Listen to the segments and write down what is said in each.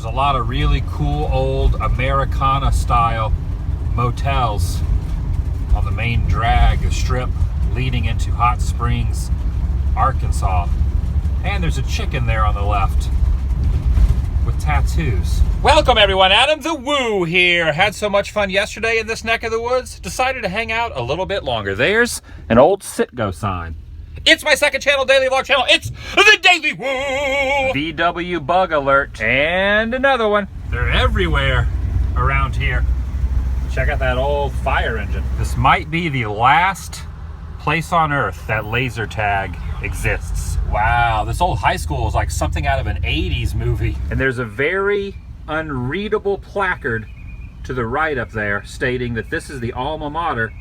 There's a lot of really cool old Americana style motels on the main drag strip leading into Hot Springs, Arkansas. And there's a chicken there on the left with tattoos. Welcome everyone, Adam the Woo here. Had so much fun yesterday in this neck of the woods, decided to hang out a little bit longer. There's an old sit-go sign. It's my second channel, daily vlog channel. It's TheDailyWoo! TDW bug alert. And another one. They're everywhere around here. Check out that old fire engine. This might be the last place on earth that laser tag exists. Wow, this old high school is like something out of an 80s movie. And there's a very unreadable placard to the right up there stating that this is the alma mater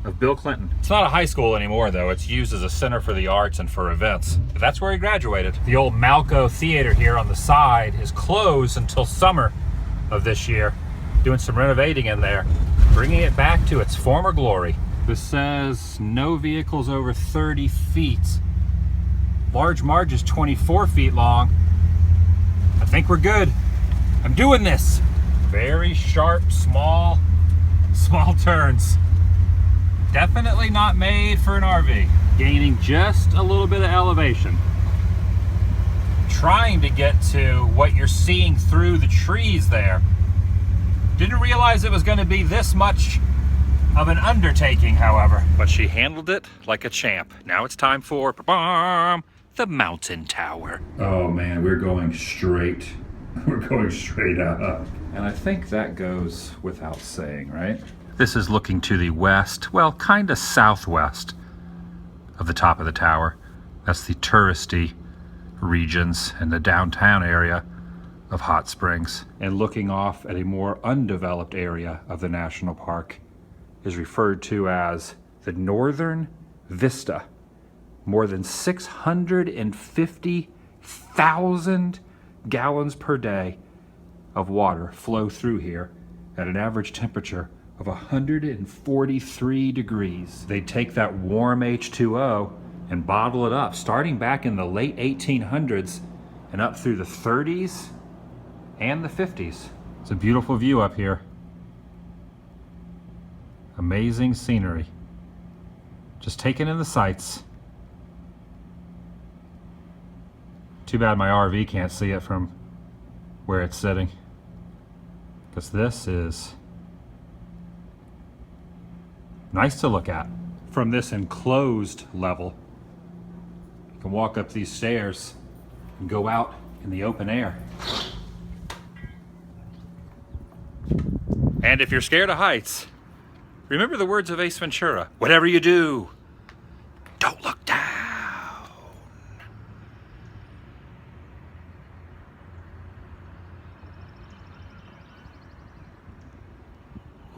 of Bill Clinton. It's not a high school anymore though. It's used as a center for the arts and for events. But that's where he graduated. The old Malco Theater here on the side is closed until summer of this year. Doing some renovating in there, bringing it back to its former glory. This says no vehicles over 30 feet. Large Marge is 24 feet long. I think we're good. I'm doing this. Very sharp, small turns. Definitely not made for an RV. Gaining just a little bit of elevation. Trying to get to what you're seeing through the trees there. Didn't realize it was going to be this much of an undertaking, however. But she handled it like a champ. Now it's time for the mountain tower. Oh man, we're going straight. We're going straight up. And I think that goes without saying, right? This is looking to the west, well, kind of southwest of the top of the tower. That's the touristy regions and the downtown area of Hot Springs. And looking off at a more undeveloped area of the national park is referred to as the Northern Vista. More than 650,000 gallons per day of water flow through here at an average temperature of 143 degrees. They take that warm H2O and bottle it up, starting back in the late 1800s and up through the 30s and the 50s. It's a beautiful view up here. Amazing scenery. Just taking in the sights. Too bad my RV can't see it from where it's sitting, because this is nice to look at. From this enclosed level, you can walk up these stairs and go out in the open air. And if you're scared of heights, remember the words of Ace Ventura. Whatever you do, don't look down.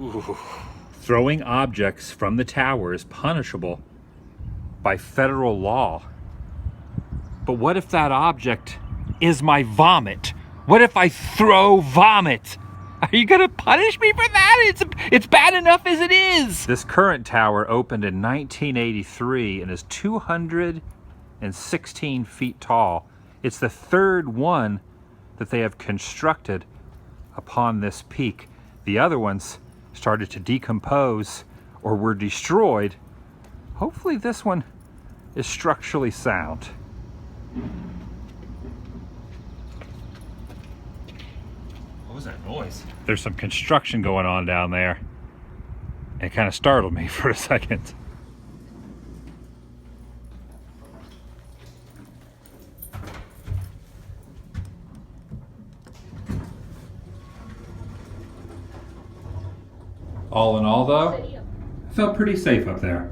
Ooh. Throwing objects from the tower is punishable by federal law. But what if that object is my vomit? What if I throw vomit? Are you gonna punish me for that? It's bad enough as it is. This current tower opened in 1983 and is 216 feet tall. It's the third one that they have constructed upon this peak. The other ones started to decompose or were destroyed. Hopefully this one is structurally sound. What was that noise? There's some construction going on down there. It kind of startled me for a second. All in all though, I felt pretty safe up there.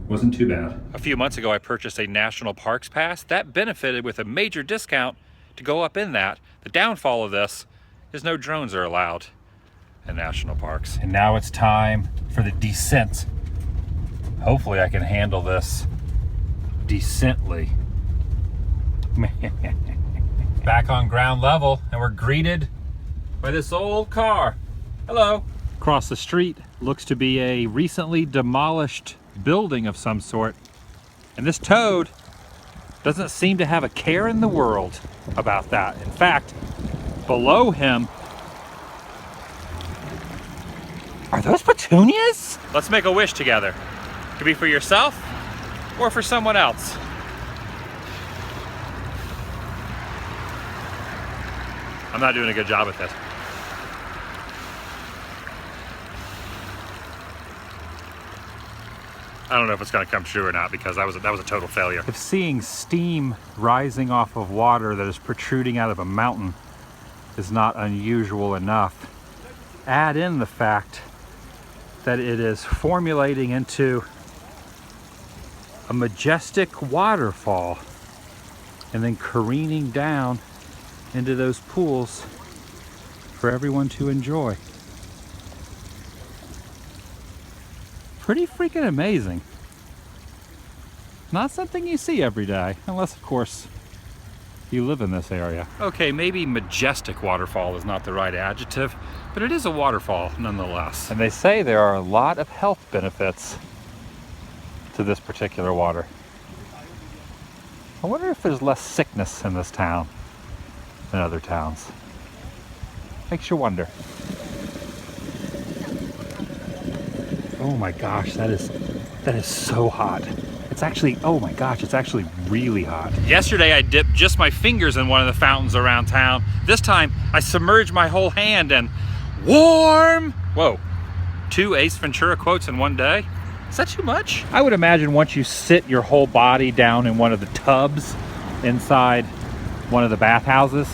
Wasn't too bad. A few months ago I purchased a National Parks Pass. That benefited with a major discount to go up in that. The downfall of this is no drones are allowed in national parks. And now it's time for the descent. Hopefully I can handle this decently. Back on ground level and we're greeted by this old car. Hello. Across the street looks to be a recently demolished building of some sort. And this toad doesn't seem to have a care in the world about that. In fact, below him. Are those petunias? Let's make a wish together. It could be for yourself or for someone else. I'm not doing a good job at this. I don't know if it's going to come true or not, because that was a total failure. If seeing steam rising off of water that is protruding out of a mountain is not unusual enough, add in the fact that it is formulating into a majestic waterfall and then careening down into those pools for everyone to enjoy. Pretty freaking amazing. Not something you see every day, unless of course you live in this area. Okay, maybe majestic waterfall is not the right adjective, but it is a waterfall nonetheless. And they say there are a lot of health benefits to this particular water. I wonder if there's less sickness in this town than other towns. Makes you wonder. Oh my gosh, that is so hot. It's actually, oh my gosh, it's actually really hot. Yesterday I dipped just my fingers in one of the fountains around town. This time I submerged my whole hand in warm. Whoa, 2 Ace Ventura quotes in one day? Is that too much? I would imagine once you sit your whole body down in one of the tubs inside one of the bathhouses,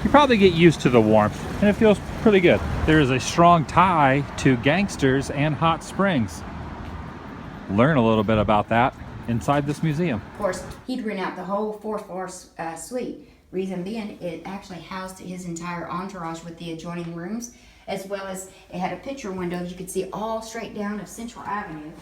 you probably get used to the warmth and it feels pretty good. There is a strong tie to gangsters and hot springs. Learn a little bit about that inside this museum. Of course, he'd rent out the whole 4th floor suite. Reason being, it actually housed his entire entourage with the adjoining rooms, as well as it had a picture window you could see all straight down of Central Avenue.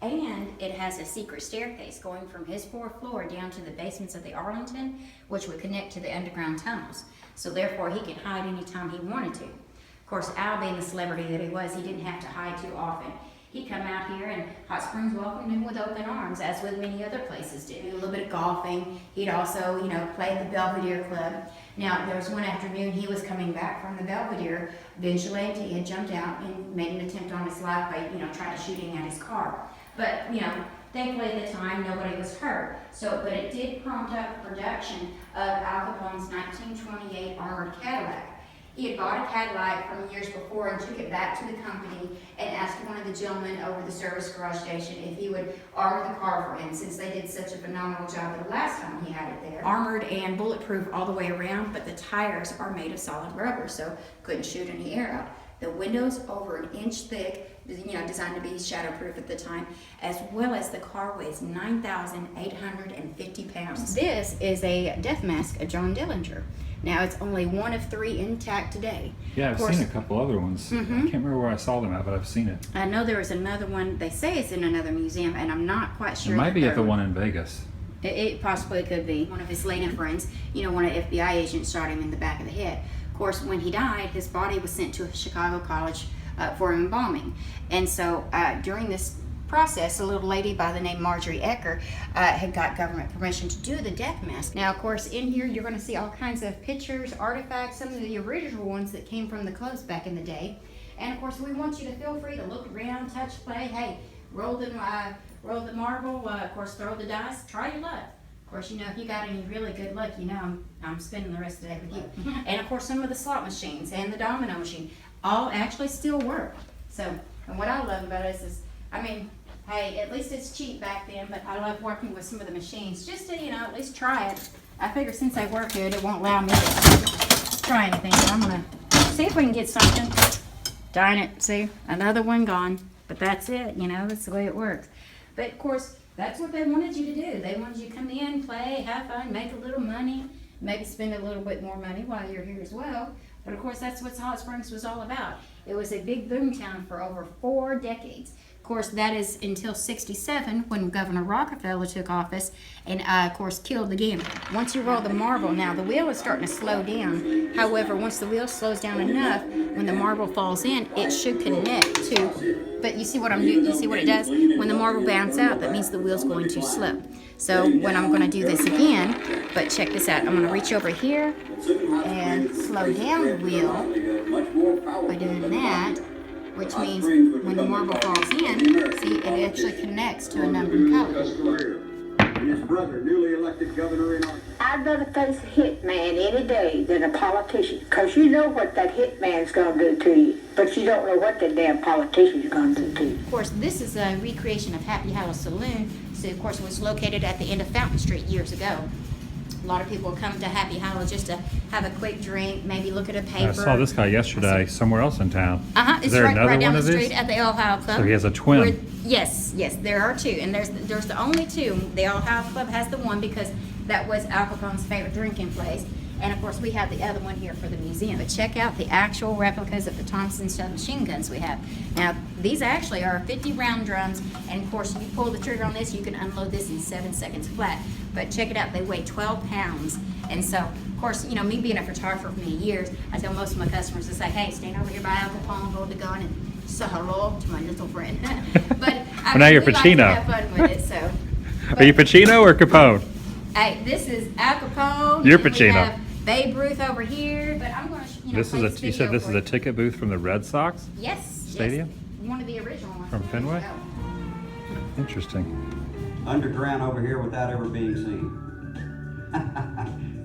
And it has a secret staircase going from his 4th floor down to the basements of the Arlington, which would connect to the underground tunnels. So therefore, he could hide anytime he wanted to. Of course, Al, being the celebrity that he was, he didn't have to hide too often. He'd come out here and Hot Springs welcomed him with open arms, as with many other places do. A little bit of golfing. He'd also, play at the Belvedere Club. Now, there was one afternoon he was coming back from the Belvedere. Vigilante had jumped out and made an attempt on his life by, trying to shooting at his car. But, thankfully at the time nobody was hurt. But it did prompt up production of Al Capone's 1928 armored Cadillac. He had bought a Cadillac from years before and took it back to the company and asked one of the gentlemen over the service garage station if he would armor the car for him, since they did such a phenomenal job the last time he had it there. Armored and bulletproof all the way around, but the tires are made of solid rubber, so couldn't shoot any air out. The windows over 1 inch thick, designed to be shadowproof at the time, as well as the car weighs 9,850 pounds. This is a death mask of John Dillinger. Now, it's only one of 3 intact today. Yeah, I've seen a couple other ones. I can't remember where I saw them at, but I've seen it. I know there was another one, they say it's in another museum, and I'm not quite sure. It might be at the one in Vegas. It possibly could be. One of his later friends, one of the FBI agents shot him in the back of the head. Of course, when he died, his body was sent to a Chicago college for embalming. And so during this process, a little lady by the name Marjorie Ecker had got government permission to do the death mask. Now, of course, in here you're going to see all kinds of pictures, artifacts, some of the original ones that came from the clothes back in the day. And of course, we want you to feel free to look around, touch, play. Hey, roll the marble. Of course, throw the dice. Try your luck. Of course, if you got any really good luck, I'm spending the rest of the day with you. And of course, some of the slot machines and the domino machine all actually still work. So, and what I love about it is, hey, at least it's cheap back then, but I love working with some of the machines just to, at least try it. I figure since I work here, it won't allow me to try anything. So I'm going to see if we can get something. Darn it, see, another one gone. But that's it, that's the way it works. But of course, that's what they wanted you to do. They wanted you to come in, play, have fun, make a little money, maybe spend a little bit more money while you're here as well. But of course, that's what Hot Springs was all about. It was a big boom town for over 4 decades. Of course, that is until 67 when Governor Rockefeller took office and, of course, killed the gambler. Once you roll the marble, now the wheel is starting to slow down. However, once the wheel slows down enough, when the marble falls in, it should connect to, but you see what I'm doing? You see what it does? When the marble bounces out, that means the wheel's going too slow. So when I'm going to do this again, but check this out. I'm going to reach over here and slow down the wheel by doing that, which means when the marble falls in, see, it actually connects to a numbered color. His brother, newly elected governor in Arkansas. I'd rather face a hitman any day than a politician, because you know what that hitman's going to do to you, but you don't know what that damn politician's going to do to you. Of course, this is a recreation of Happy Hollow Saloon. So, of course, it was located at the end of Fountain Street years ago. A lot of people come to Happy Hollow just to have a quick drink, maybe look at a paper. I saw this guy yesterday somewhere else in town. It's Is there right another down one the of street these? at the Ohio Club. So he has a twin. Yes, there are two, and there's the only two. The Ohio Club has the one because that was Al Capone's favorite drinking place, and of course we have the other one here for the museum. But check out the actual replicas of the Thompson submachine guns we have. Now these actually are 50 round drums, and of course if you pull the trigger on this, you can unload this in 7 seconds flat. But check it out, they weigh 12 pounds, and so of course, you know, me being a photographer for many years, I tell most of my customers to say, hey, stand over here by Al Capone, hold the gun, and say hello to my little friend. But I now you're we like to Pacino. have fun with it, so. Are you Pacino or Capone? Hey, this is Al Capone. You're and we Pacino. have Babe Ruth over here, but I'm going to, This play is you said video this for is a you. ticket booth from the Red Sox? Yes. Stadium? Yes. One of the original ones. From Fenway? Interesting. Underground over here without ever being seen.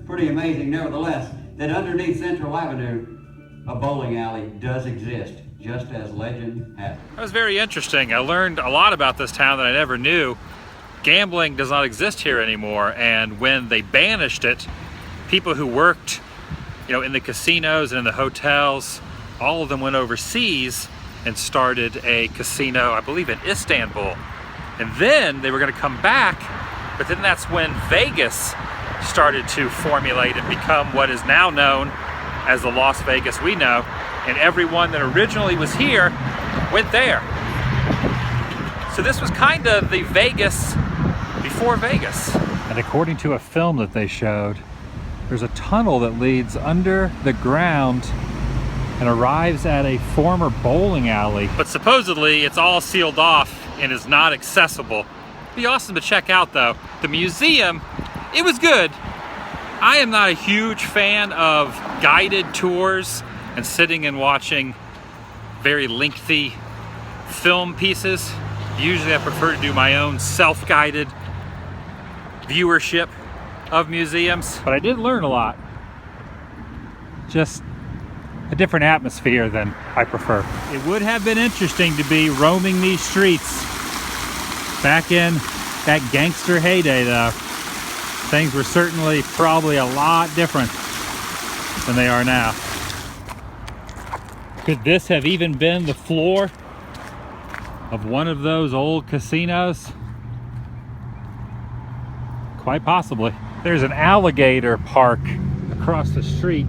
Pretty amazing, nevertheless, that underneath Central Avenue, a bowling alley does exist, just as legend has it. That was very interesting. I learned a lot about this town that I never knew. Gambling does not exist here anymore, and when they banished it, people who worked, in the casinos and in the hotels, all of them went overseas and started a casino, I believe in Istanbul. And then they were going to come back, but then that's when Vegas started to formulate and become what is now known as the Las Vegas we know, and everyone that originally was here went there. So this was kind of the Vegas before Vegas. And according to a film that they showed, there's a tunnel that leads under the ground and arrives at a former bowling alley. But supposedly it's all sealed off and is not accessible. Be awesome to check out though. The museum, it was good. I am not a huge fan of guided tours and sitting and watching very lengthy film pieces. Usually I prefer to do my own self-guided viewership of museums. But I did learn a lot. Just a different atmosphere than I prefer. It would have been interesting to be roaming these streets back in that gangster heyday though. Things were certainly probably a lot different than they are now. Could this have even been the floor of one of those old casinos? Quite possibly. There's an alligator park across the street,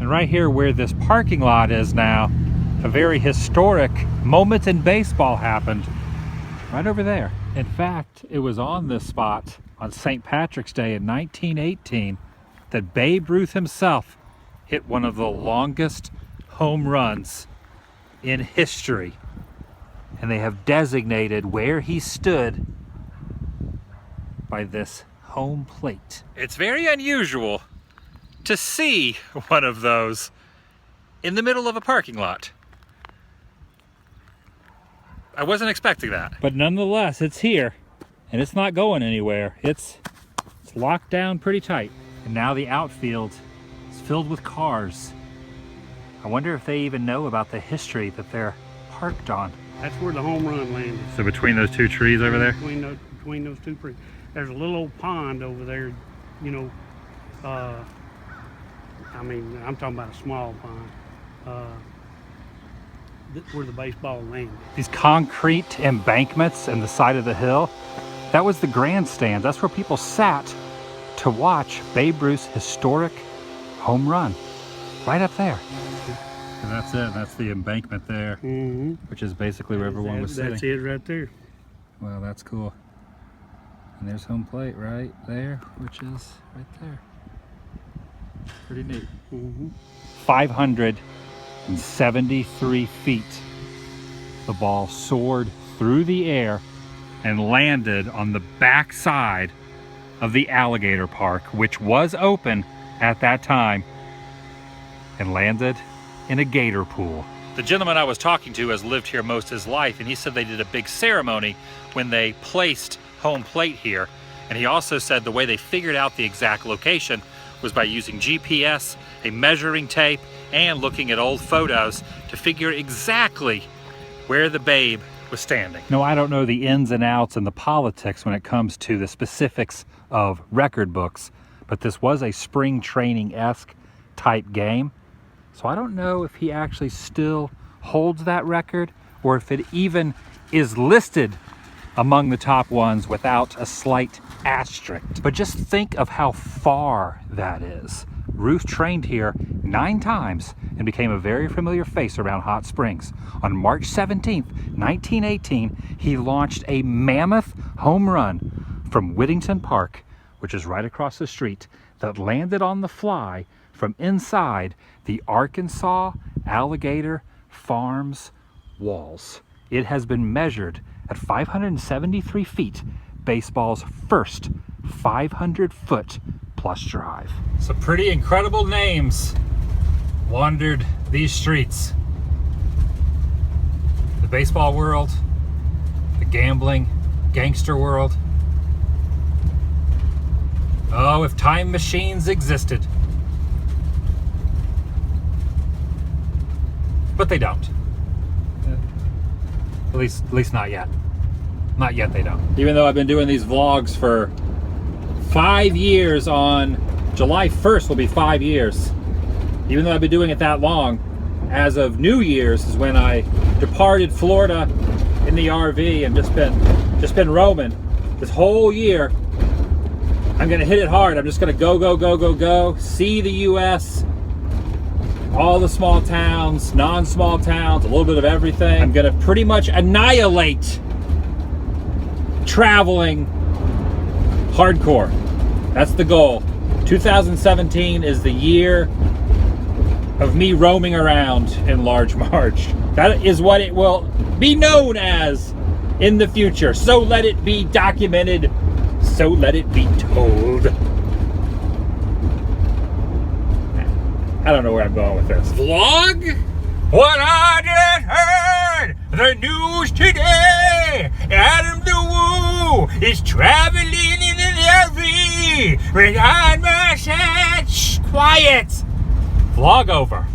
and right here where this parking lot is now, a very historic moment in baseball happened right over there. In fact, it was on this spot on St. Patrick's Day in 1918 that Babe Ruth himself hit one of the longest home runs in history. And they have designated where he stood by this home plate. It's very unusual to see one of those in the middle of a parking lot. I wasn't expecting that. But nonetheless, it's here and it's not going anywhere. It's locked down pretty tight. And now the outfield is filled with cars. I wonder if they even know about the history that they're parked on. That's where the home run landed. So between those two trees over there? Between those two trees. There's a little old pond over there, I'm talking about a small pond. Where the baseball landed. These concrete embankments and the side of the hill, that was the grandstand. That's where people sat to watch Babe Ruth's historic home run. Right up there. And that's it. That's the embankment there, which is basically where everyone was sitting. That's it right there. Well, that's cool. And there's home plate right there, which is right there. Pretty neat. 573 feet. The ball soared through the air and landed on the back side of the alligator park, which was open at that time, and landed in a gator pool. The gentleman I was talking to has lived here most of his life, and he said they did a big ceremony when they placed home plate here. And he also said the way they figured out the exact location was by using GPS, a measuring tape, and looking at old photos to figure exactly where the babe was standing. No, I don't know the ins and outs and the politics when it comes to the specifics of record books, but this was a spring training-esque type game. So I don't know if he actually still holds that record or if it even is listed among the top ones without a slight asterisk. But just think of how far that is. Ruth trained here 9 times and became a very familiar face around Hot Springs. On March 17th, 1918, he launched a mammoth home run from Whittington Park, which is right across the street, that landed on the fly from inside the Arkansas Alligator Farms walls. It has been measured at 573 feet, baseball's first 500-foot plus drive. Some pretty incredible names wandered these streets. The baseball world, the gambling, gangster world. Oh, if time machines existed. But they don't. At least not yet. Not yet they don't. Even though I've been doing these vlogs for 5 years, on July 1st will be 5 years. Even though I've been doing it that long, as of New Year's is when I departed Florida in the RV and just been roaming this whole year. I'm gonna hit it hard. I'm just gonna go, see the US, all the small towns, non-small towns, a little bit of everything. I'm gonna pretty much annihilate traveling hardcore. That's the goal. 2017 is the year of me roaming around in Large March. That is what it will be known as in the future. So let it be documented. So let it be told. I don't know where I'm going with this. Vlog? What I just heard, the news today, Adam the Woo is traveling in an RV behind my set. Shh, quiet. Vlog over.